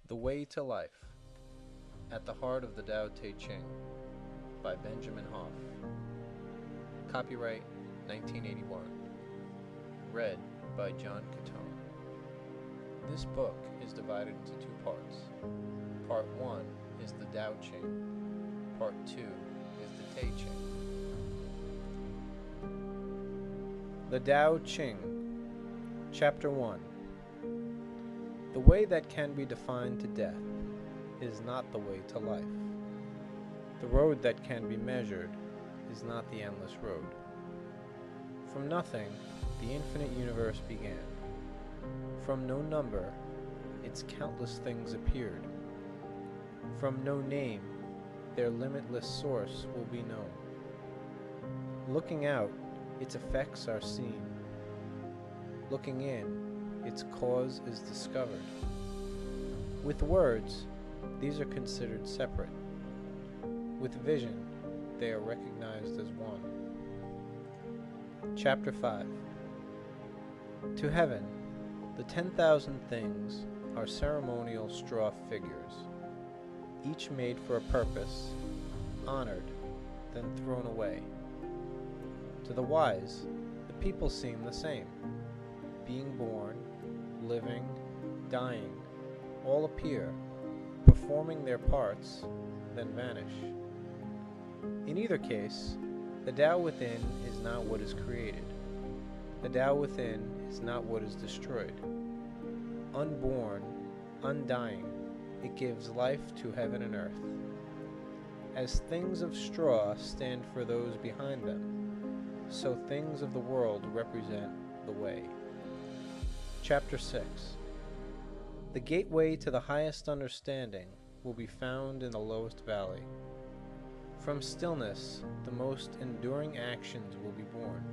The Way to Life, At the Heart of the Tao Te Ching, by Benjamin Hoff. Copyright 1981. Read by John Cottone. This book is divided into two parts. Part 1 is the Tao Ching. Part 2 is the Te Ching. The Tao Ching, Chapter 1. The way that can be defined to death is not the way to life. The road that can be measured is not the endless road. From nothing, the infinite universe began. From no number, its countless things appeared. From no name, their limitless source will be known. Looking out, its effects are seen. Looking in, its cause is discovered. With words, these are considered separate. With vision, they are recognized as one. Chapter 5. To heaven, the 10,000 things are ceremonial straw figures, each made for a purpose, honored, then thrown away. To the wise, the people seem the same, being born, living, dying, all appear, performing their parts, then vanish. In either case, the Tao within is not what is created. The Tao within is not what is destroyed. Unborn, undying, it gives life to heaven and earth. As things of straw stand for those behind them, so things of the world represent the way. Chapter 6. The gateway to the highest understanding will be found in the lowest valley. From stillness, the most enduring actions will be born.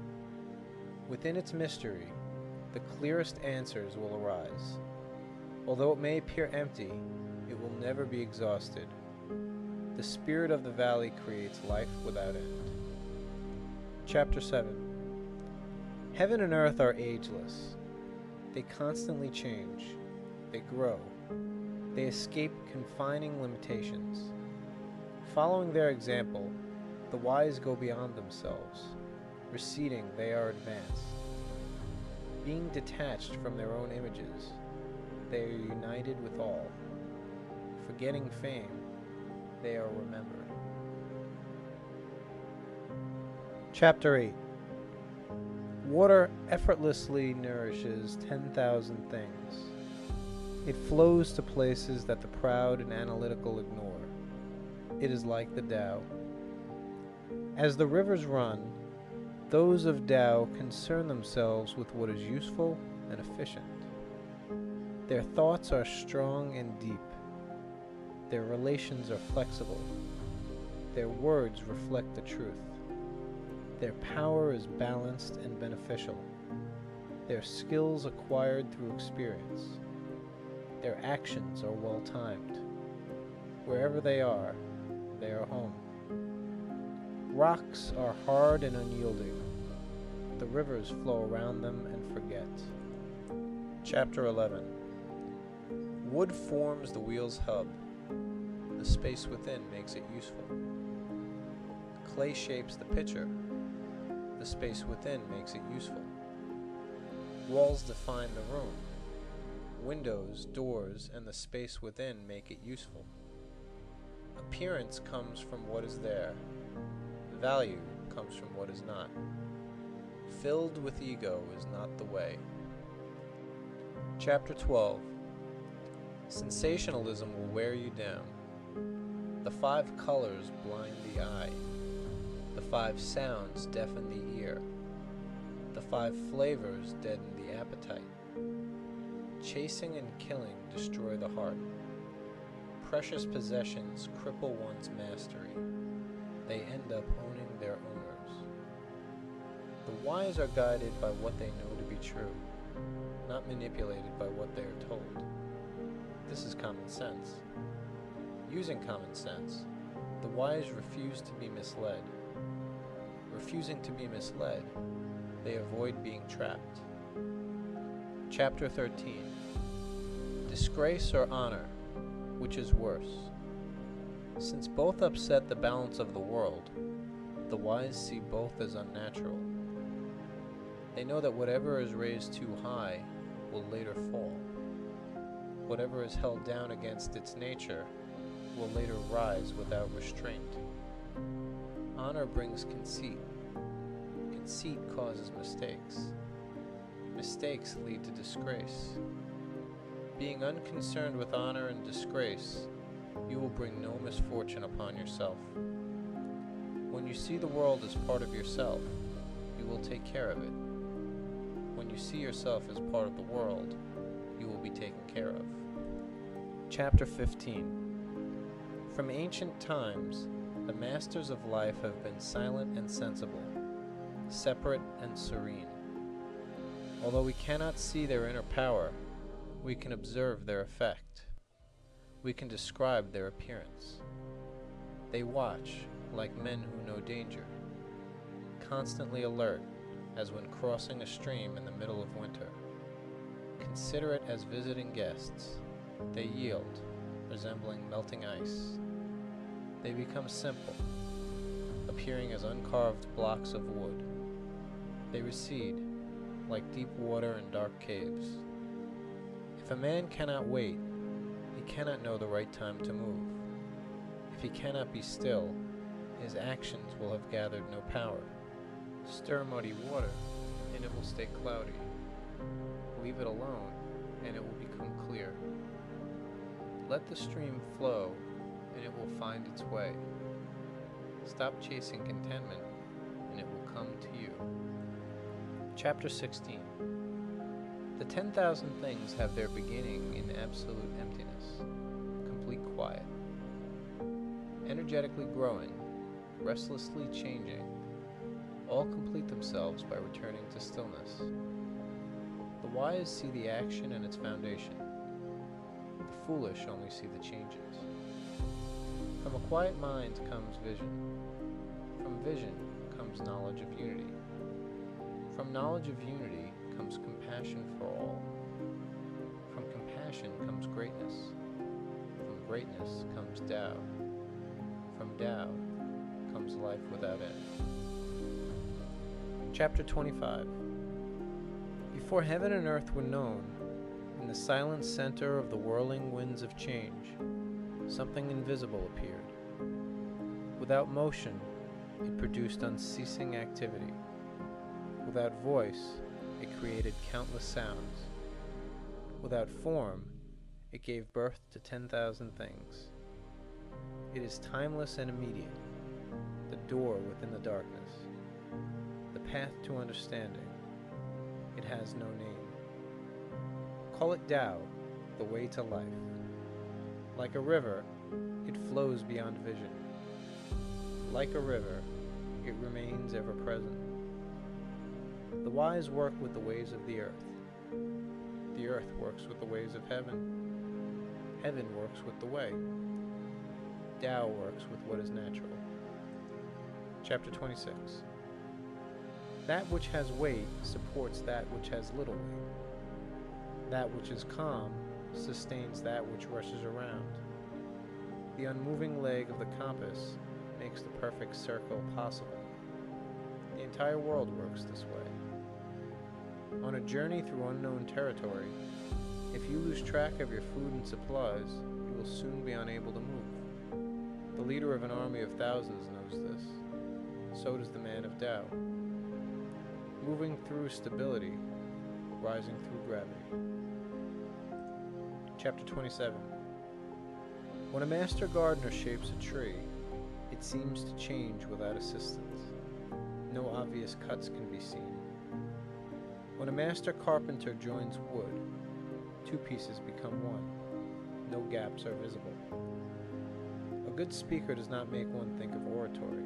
Within its mystery, the clearest answers will arise. Although it may appear empty, it will never be exhausted. The spirit of the valley creates life without end. Chapter 7. Heaven and earth are ageless. They constantly change. They grow. They escape confining limitations. Following their example, the wise go beyond themselves. Receding, they are advanced. Being detached from their own images, they are united with all. Forgetting fame, they are remembered. Chapter 8. Water effortlessly nourishes 10,000 things. It flows to places that the proud and analytical ignore. It is like the Tao. As the rivers run, those of Tao concern themselves with what is useful and efficient. Their thoughts are strong and deep. Their relations are flexible. Their words reflect the truth. Their power is balanced and beneficial. Their skills acquired through experience. Their actions are well timed. Wherever they are home. Rocks are hard and unyielding. The rivers flow around them and forget. Chapter 11. Wood forms the wheel's hub. The space within makes it useful. Clay shapes the pitcher. The space within makes it useful. Walls define the room. Windows, doors, and the space within make it useful. Appearance comes from what is there. Value comes from what is not. Filled with ego is not the way. Chapter 12. Sensationalism will wear you down. The 5 colors blind the eye. The 5 sounds deafen the ear. The 5 flavors deaden the appetite. Chasing and killing destroy the heart. Precious possessions cripple one's mastery. They end up owning their owners. The wise are guided by what they know to be true, not manipulated by what they are told. This is common sense. Using common sense, the wise refuse to be misled. Refusing to be misled, they avoid being trapped. Chapter 13. Disgrace or honor, which is worse? Since both upset the balance of the world, the wise see both as unnatural. They know that whatever is raised too high will later fall. Whatever is held down against its nature will later rise without restraint. Honor brings conceit. Conceit causes mistakes. Mistakes lead to disgrace. Being unconcerned with honor and disgrace, you will bring no misfortune upon yourself. When you see the world as part of yourself, you will take care of it. When you see yourself as part of the world, you will be taken care of. Chapter 15. From ancient times, the masters of life have been silent and sensible, separate and serene. Although we cannot see their inner power, we can observe their effect. We can describe their appearance. They watch like men who know danger, constantly alert as when crossing a stream in the middle of winter. Considerate as visiting guests, they yield, resembling melting ice. They become simple, appearing as uncarved blocks of wood. They recede, like deep water in dark caves. If a man cannot wait, he cannot know the right time to move. If he cannot be still, his actions will have gathered no power. Stir muddy water, and it will stay cloudy. Leave it alone, and it will become clear. Let the stream flow, and it will find its way. Stop chasing contentment, and it will come to you. Chapter 16. The 10,000 things have their beginning in absolute emptiness, complete quiet. Energetically growing, restlessly changing, all complete themselves by returning to stillness. The wise see the action and its foundation. The foolish only see the changes. From a quiet mind comes vision. From vision comes knowledge of unity. From knowledge of unity comes compassion for all. From compassion comes greatness. From greatness comes Tao. From Tao comes life without end. Chapter 25. Before heaven and earth were known, in the silent center of the whirling winds of change, something invisible appeared. Without motion, it produced unceasing activity. Without voice, it created countless sounds. Without form, it gave birth to 10,000 things. It is timeless and immediate, the door within the darkness, the path to understanding. It has no name. Call it Tao, the way to life. Like a river, it flows beyond vision. Like a river, it remains ever present. The wise work with the ways of the earth. The earth works with the ways of heaven. Heaven works with the way. Tao works with what is natural. Chapter 26. That which has weight supports that which has little weight. That which is calm sustains that which rushes around. The unmoving leg of the compass makes the perfect circle possible. The entire world works this way. On a journey through unknown territory, if you lose track of your food and supplies, you will soon be unable to move. The leader of an army of thousands knows this. So does the man of Tao. Moving through stability, rising through gravity. Chapter 27. When a master gardener shapes a tree, it seems to change without assistance. No obvious cuts can be seen. When a master carpenter joins wood, two pieces become one. No gaps are visible. A good speaker does not make one think of oratory.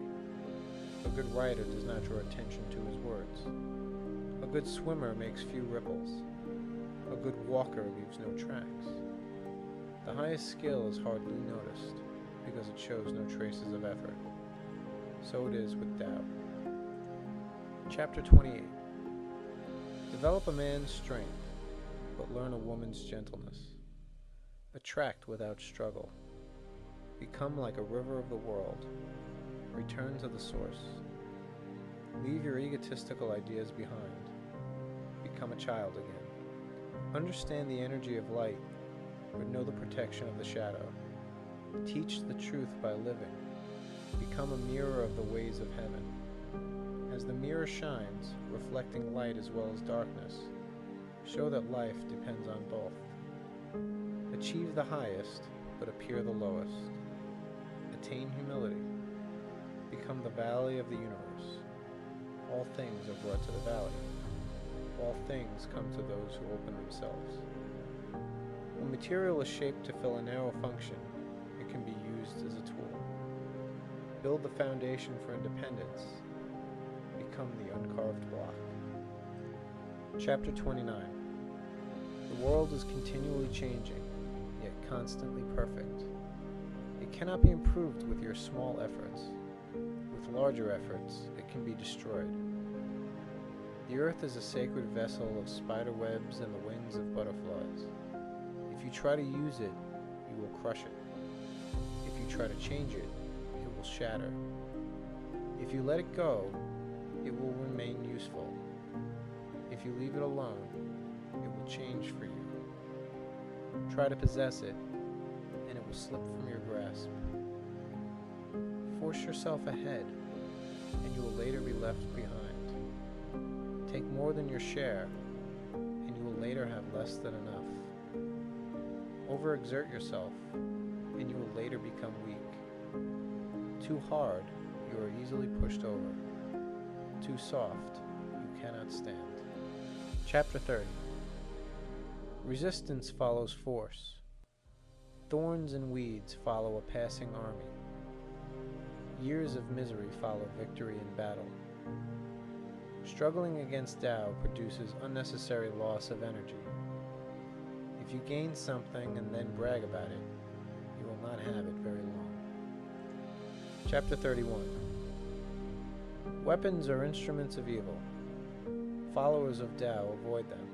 A good writer does not draw attention to his words. A good swimmer makes few ripples. A good walker leaves no tracks. The highest skill is hardly noticed, because it shows no traces of effort. So it is with Tao. Chapter 28. Develop a man's strength, but learn a woman's gentleness. A Attract without struggle. Become like a river of the world. Return to the source. Leave your egotistical ideas behind. Become a child again. Understand the energy of light, but know the protection of the shadow. Teach the truth by living. Become a mirror of the ways of heaven. As the mirror shines, reflecting light as well as darkness, show that life depends on both. Achieve the highest, but appear the lowest. Attain humility. Become the valley of the universe. All things are brought to the valley. All things come to those who open themselves. When material is shaped to fill a narrow function, it can be used as a tool. Build the foundation for independence. Become the uncarved block. Chapter 29. The world is continually changing, yet constantly perfect. It cannot be improved with your small efforts. With larger efforts, it can be destroyed. The earth is a sacred vessel of spider webs and the wings of butterflies. If you try to use it, you will crush it. If you try to change it, it will shatter. If you let it go, it will remain useful. If you leave it alone, it will change for you. Try to possess it, and it will slip from your grasp. Force yourself ahead, and you will later be left behind. Take more than your share, and you will later have less than enough. Overexert yourself, and you will later become weak. Too hard, you are easily pushed over. Too soft, you cannot stand. Chapter 30. Resistance follows force. Thorns and weeds follow a passing army. Years of misery follow victory in battle. Struggling against Tao produces unnecessary loss of energy. If you gain something and then brag about it, you will not have it very long. Chapter 31. Weapons are instruments of evil. Followers of Tao avoid them.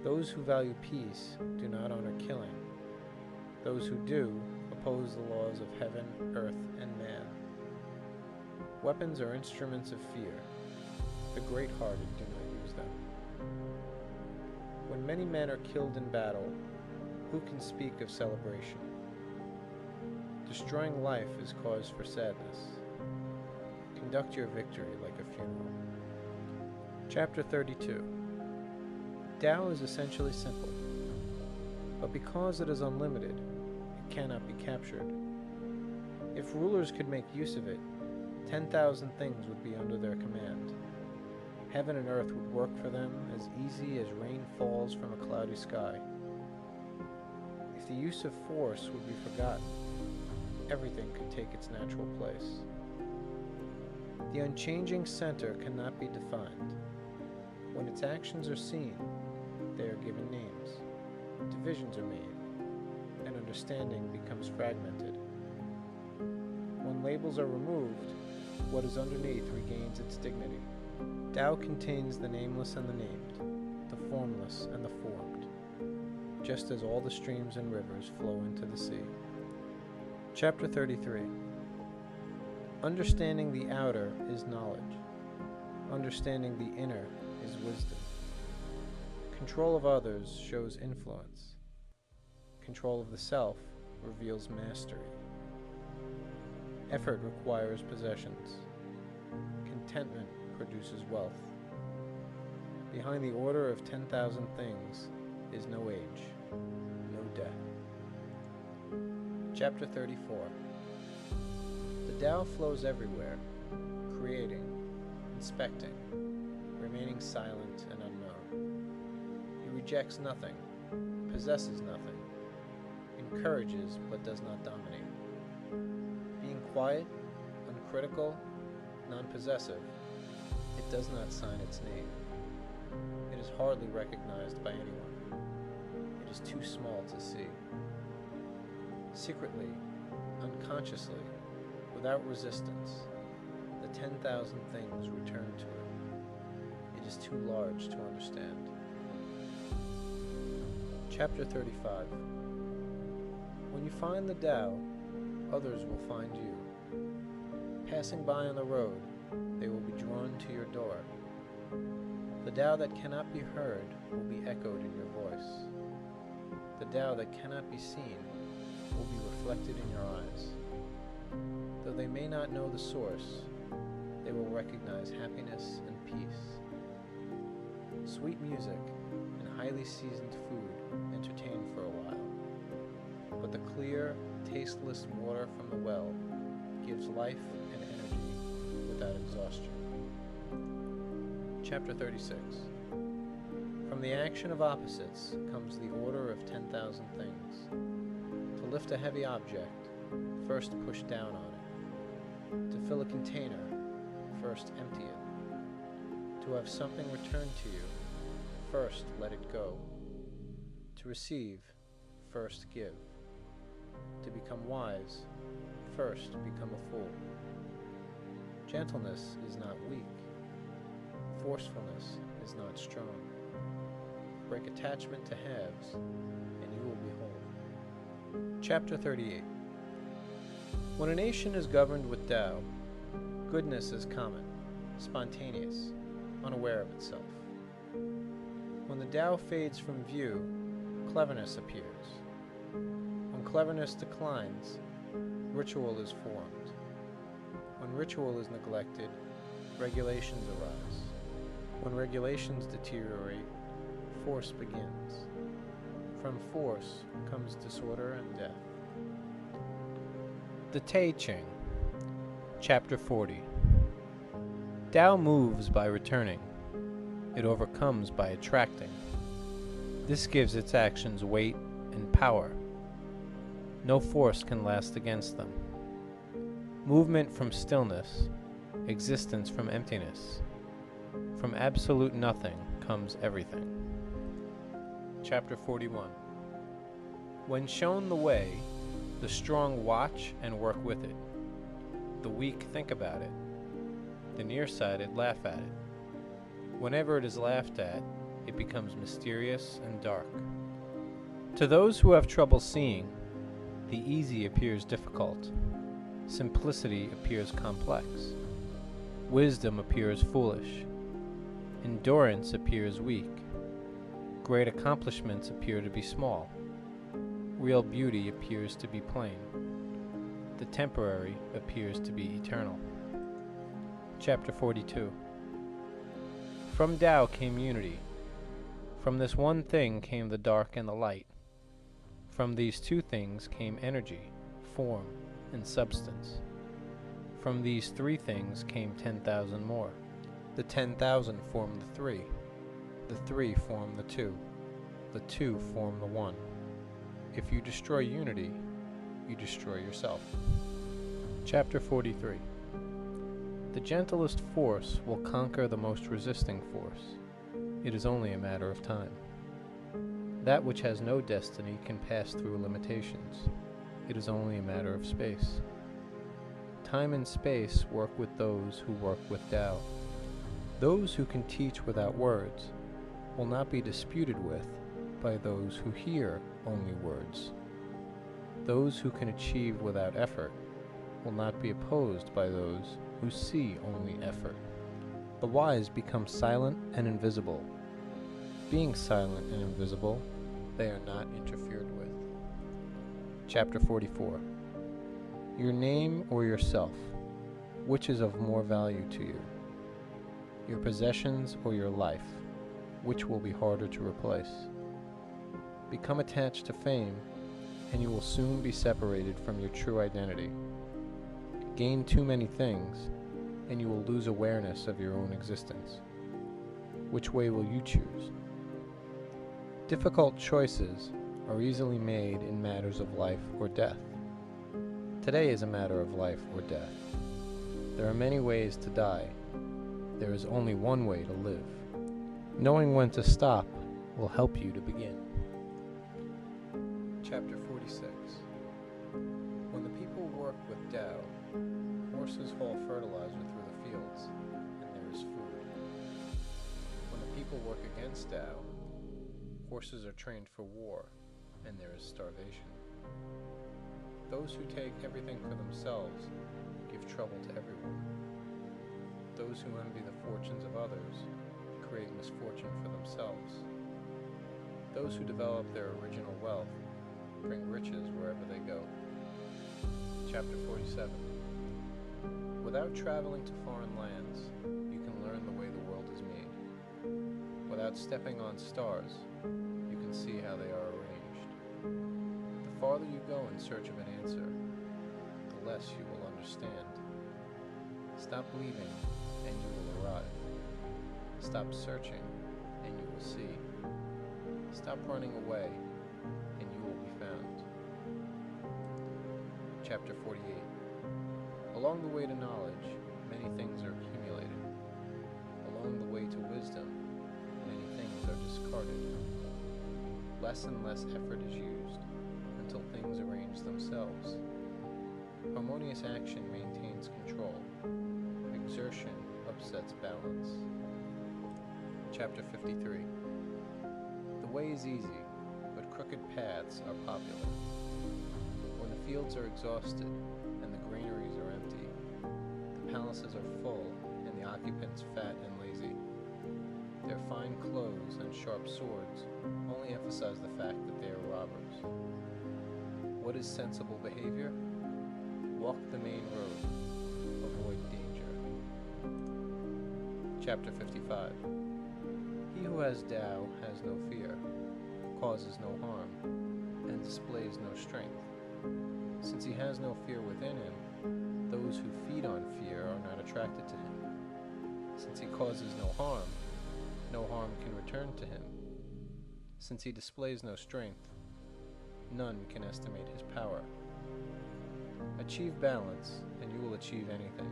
Those who value peace do not honor killing. Those who do oppose the laws of heaven, earth, and man. Weapons are instruments of fear. The great-hearted do not use them. When many men are killed in battle, who can speak of celebration? Destroying life is cause for sadness. Conduct your victory like a funeral. Chapter 32. Tao is essentially simple, but because it is unlimited, it cannot be captured. If rulers could make use of it, 10,000 things would be under their command. Heaven and earth would work for them as easy as rain falls from a cloudy sky. If the use of force would be forgotten, everything could take its natural place. The unchanging center cannot be defined. When its actions are seen, they are given names, divisions are made, and understanding becomes fragmented. When labels are removed, what is underneath regains its dignity. Tao contains the nameless and the named, the formless and the formed, just as all the streams and rivers flow into the sea. Chapter 33. Understanding the outer is knowledge. Understanding the inner is wisdom. Control of others shows influence. Control of the self reveals mastery. Effort requires possessions. Contentment produces wealth. Behind the order of 10,000 things is no age, no death. Chapter 34. The Tao flows everywhere, creating, inspecting, remaining silent and unknown. He rejects nothing, possesses nothing, encourages but does not dominate. Being quiet, uncritical, non-possessive, it does not sign its name. It is hardly recognized by anyone. It is too small to see. Secretly, unconsciously, without resistance, the 10,000 things return to it. It is too large to understand. Chapter 35. When you find the Tao, others will find you. Passing by on the road, they will be drawn to your door. The Tao that cannot be heard will be echoed in your voice. The Tao that cannot be seen will be reflected in your eyes. Though they may not know the source, they will recognize happiness and peace. Sweet music and highly seasoned food entertain for a while, but the clear, tasteless water from the well gives life and energy without exhaustion. Chapter 36. From the action of opposites comes the order of 10,000 things. To lift a heavy object, first push down on it. To fill a container, first empty it. To have something returned to you, first let it go. To receive, first give. To become wise, first become a fool. Gentleness is not weak. Forcefulness is not strong. Break attachment to halves, and you will be whole. Chapter 38. When a nation is governed with Tao, goodness is common, spontaneous, unaware of itself. When the Tao fades from view, cleverness appears. When cleverness declines, ritual is formed. When ritual is neglected, regulations arise. When regulations deteriorate, force begins. From force comes disorder and death. The Tao Te Ching, Chapter 40. Tao moves by returning. It overcomes by attracting. This gives its actions weight and power. No force can last against them. Movement from stillness, existence from emptiness. From absolute nothing comes everything. Chapter 41. When shown the way, the strong watch and work with it. The weak think about it. The nearsighted laugh at it. Whenever it is laughed at, it becomes mysterious and dark. To those who have trouble seeing, the easy appears difficult. Simplicity appears complex. Wisdom appears foolish. Endurance appears weak. Great accomplishments appear to be small. Real beauty appears to be plain. The temporary appears to be eternal. Chapter 42. From Tao came unity. From this one thing came the dark and the light. From these two things came energy, form, and substance. From these three things came 10,000 more. The 10,000 form the three. The three form the two. The two form the one. If you destroy unity, you destroy yourself. Chapter 43. The gentlest force will conquer the most resisting force. It is only a matter of time. That which has no destiny can pass through limitations. It is only a matter of space. Time and space work with those who work with Tao. Those who can teach without words will not be disputed with by those who hear only words. Those who can achieve without effort will not be opposed by those who see only effort. The wise become silent and invisible. Being silent and invisible, they are not interfered with. Chapter 44. Your name or yourself, which is of more value to you? Your possessions or your life, which will be harder to replace? Become attached to fame, and you will soon be separated from your true identity. Gain too many things, and you will lose awareness of your own existence. Which way will you choose? Difficult choices are easily made in matters of life or death. Today is a matter of life or death. There are many ways to die. There is only one way to live. Knowing when to stop will help you to begin. Chapter 46. When the people work with Tao, horses haul fertilizer through the fields, and there is food. When the people work against Tao, horses are trained for war, and there is starvation. Those who take everything for themselves give trouble to everyone. Those who envy the fortunes of others create misfortune for themselves. Those who develop their original wealth bring riches wherever they go. Chapter 47. Without traveling to foreign lands, you can learn the way the world is made. Without stepping on stars, you can see how they are arranged. The farther you go in search of an answer, the less you will understand. Stop leaving, and you will arrive. Stop searching, and you will see. Stop running away, and you will be found. Chapter 48. Along the way to knowledge, many things are accumulated. Along the way to wisdom, many things are discarded. Less and less effort is used until things arrange themselves. Harmonious action maintains control. Exertion upsets balance. Chapter 53. The way is easy, but crooked paths are popular. When the fields are exhausted and the granaries are empty, the palaces are full and the occupants fat and lazy. Their fine clothes and sharp swords only emphasize the fact that they are robbers. What is sensible behavior? Walk the main road. Avoid danger. Chapter 55. He who has Tao has no fear, causes no harm, and displays no strength. Since he has no fear within him, those who feed on fear are not attracted to him. Since he causes no harm can return to him. Since he displays no strength, none can estimate his power. Achieve balance, and you will achieve anything.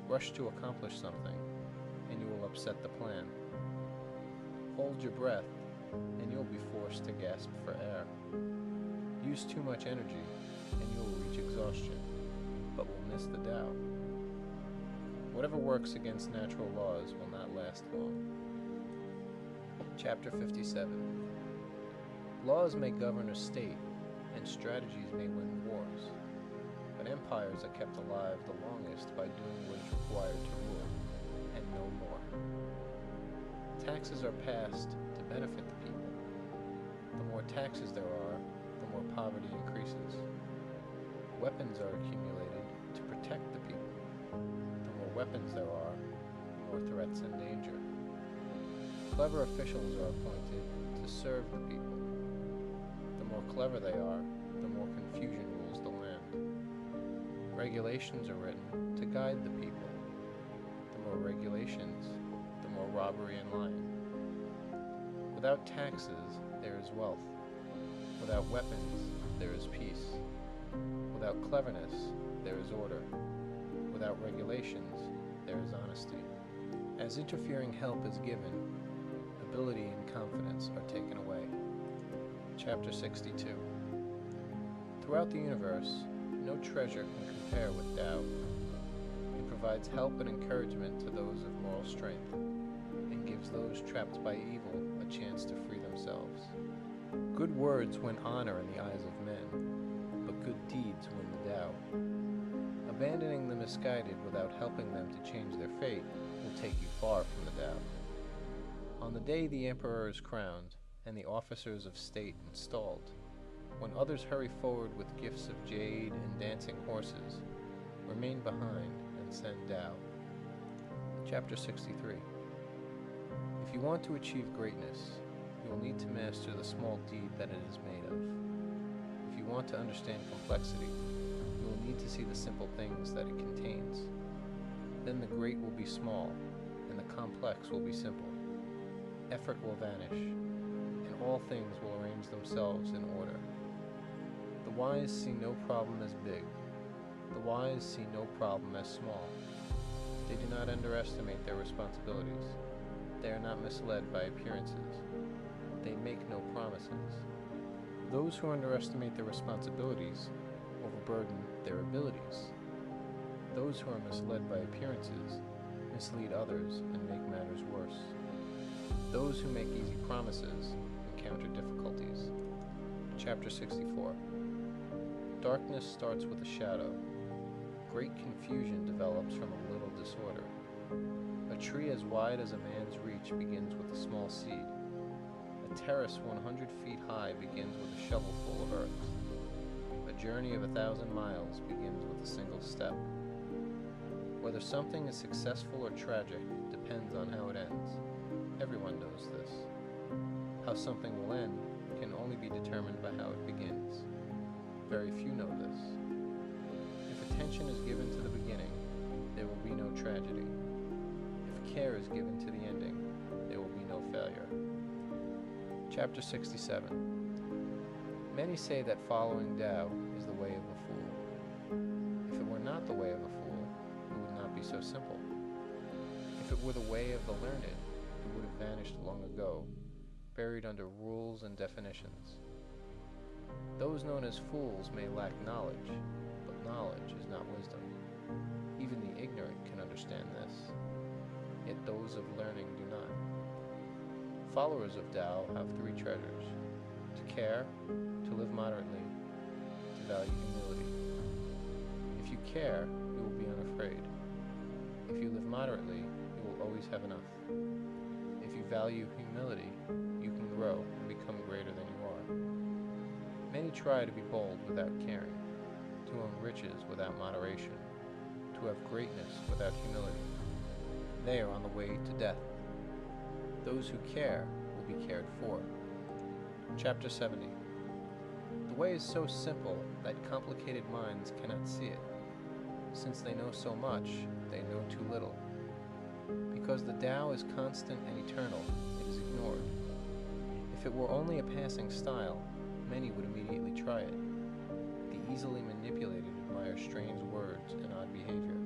Rush to accomplish something, and you will upset the plan. Hold your breath, and you'll be forced to gasp for air. Use too much energy, and you will reach exhaustion, but will miss the Tao. Whatever works against natural laws will not last long. Chapter 57. Laws may govern a state, and strategies may win wars, but empires are kept alive the longest by doing what is required to rule, and no more. Taxes are passed to benefit the people. The more taxes there are, the more poverty increases. Weapons are accumulated to protect the people. The more weapons there are, the more threats and danger. Clever officials are appointed to serve the people. The more clever they are, the more confusion rules the land. Regulations are written to guide the people. The more regulations, the more robbery and lying. Without taxes, there is wealth. Without weapons, there is peace. Without cleverness, there is order. Without regulations, there is honesty. As interfering help is given, ability and confidence are taken away. Chapter 62. Throughout the universe, no treasure can compare with Tao. It provides help and encouragement to those of moral strength, and gives those trapped by evil a chance to free themselves. Good words win honor in the eyes of men, but good deeds win the Tao. Abandoning the misguided without helping them to change their fate will take you far from the Tao. On the day the emperor is crowned, and the officers of state installed, when others hurry forward with gifts of jade and dancing horses, remain behind and send Tao. Chapter 63. If you want to achieve greatness, you will need to master the small deed that it is made of. If you want to understand complexity, you will need to see the simple things that it contains. Then the great will be small, and the complex will be simple. Effort will vanish, and all things will arrange themselves in order. The wise see no problem as big. The wise see no problem as small. They do not underestimate their responsibilities. They are not misled by appearances. They make no promises. Those who underestimate their responsibilities overburden their abilities. Those who are misled by appearances mislead others and make matters worse. Those who make easy promises encounter difficulties. Chapter 64. Darkness starts with a shadow. Great confusion develops from a little disorder. A tree as wide as a man's reach begins with a small seed. A terrace 100 feet high begins with a shovelful of earth. A journey of 1,000 miles begins with a single step. Whether something is successful or tragic depends on how it ends. Everyone knows this. How something will end can only be determined by how it begins. Very few know this. If attention is given to the beginning, there will be no tragedy. If care is given to the ending, there will be no failure. Chapter 67. Many say that following Tao is the way of a fool. If it were not the way of a fool, it would not be so simple. If it were the way of the learned, it would have vanished long ago, buried under rules and definitions. Those known as fools may lack knowledge, but knowledge is not wisdom. Even the ignorant can understand this, yet those of learning do not. Followers of Tao have three treasures: to care, to live moderately, to value humility. If you care, you will be unafraid. If you live moderately, you will always have enough. If you value humility, you can grow and become greater than you are. Many try to be bold without caring, to own riches without moderation, to have greatness without humility. They are on the way to death. Those who care will be cared for. Chapter 70. The way is so simple that complicated minds cannot see it. Since they know so much, they know too little. Because the Tao is constant and eternal, it is ignored. If it were only a passing style, many would immediately try it. The easily manipulated admire strange words and odd behavior.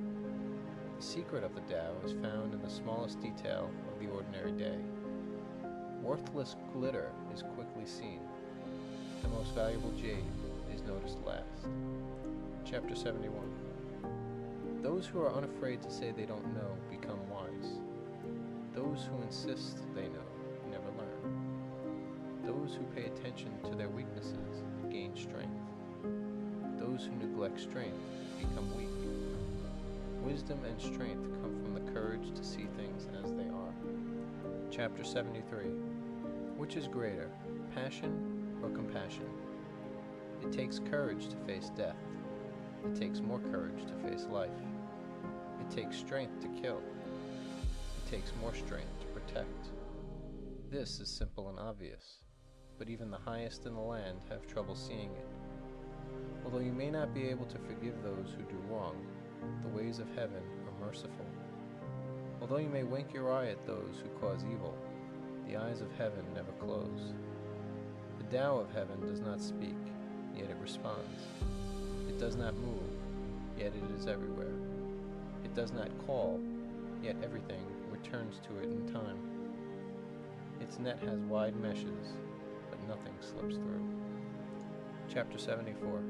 The secret of the Tao is found in the smallest detail of the ordinary day. Worthless glitter is quickly seen. The most valuable jade is noticed last. Chapter 71. Those who are unafraid to say they don't know become wise. Those who insist they know never learn. Those who pay attention to their weaknesses gain strength. Those who neglect strength become weak. Wisdom and strength come from the courage to see things as they are. Chapter 73. Which is greater, passion or compassion? It takes courage to face death. It takes more courage to face life. It takes strength to kill. It takes more strength to protect. This is simple and obvious, but even the highest in the land have trouble seeing it. Although you may not be able to forgive those who do wrong, the ways of heaven are merciful. Although you may wink your eye at those who cause evil, the eyes of heaven never close. The Tao of heaven does not speak, yet it responds. It does not move, yet it is everywhere. It does not call, yet everything returns to it in time. Its net has wide meshes, but nothing slips through. Chapter 74.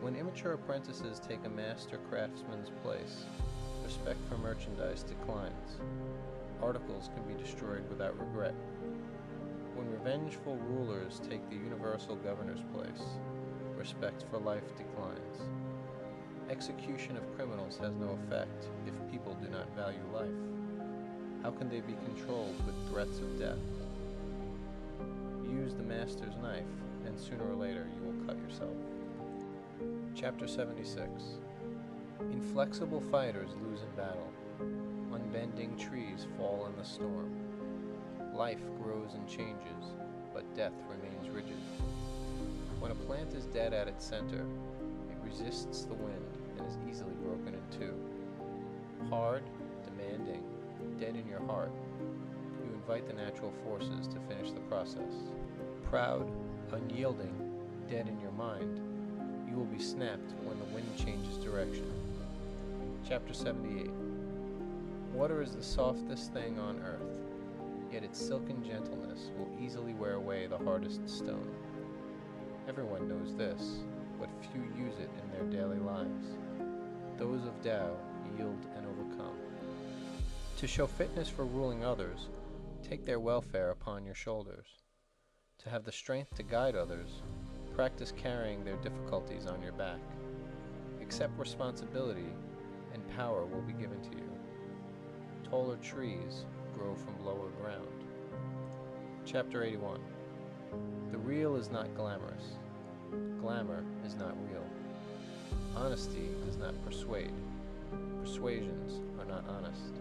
When immature apprentices take a master craftsman's place, respect for merchandise declines. Articles can be destroyed without regret. When revengeful rulers take the universal governor's place, respect for life declines. Execution of criminals has no effect if people do not value life. How can they be controlled with threats of death? Use the master's knife, and sooner or later you will cut yourself. Chapter 76. Inflexible fighters lose in battle. Unbending trees fall in the storm. Life grows and changes, but death remains rigid. When a plant is dead at its center, it resists the wind and is easily broken in two. Hard, demanding, dead in your heart, you invite the natural forces to finish the process. Proud, unyielding, dead in your mind, you will be snapped when the wind changes direction. Chapter 78. Water is the softest thing on earth, yet its silken gentleness will easily wear away the hardest stone. Everyone knows this, but few use it in their daily lives. Those of Tao yield and overcome. To show fitness for ruling others, take their welfare upon your shoulders. To have the strength to guide others, Practice carrying their difficulties on your back. Accept responsibility, and power will be given to you. Taller trees grow from lower ground. Chapter 81. The real is not glamorous. Glamour is not real. Honesty does not persuade. Persuasions are not honest.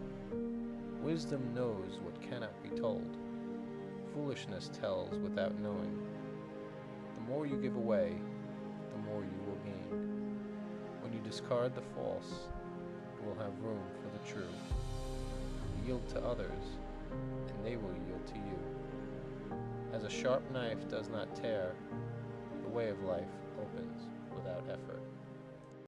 Wisdom knows what cannot be told. Foolishness tells without knowing. The more you give away, the more you will gain. When you discard the false, you will have room for the true. Yield to others, and they will yield to you. As a sharp knife does not tear, the way of life opens without effort.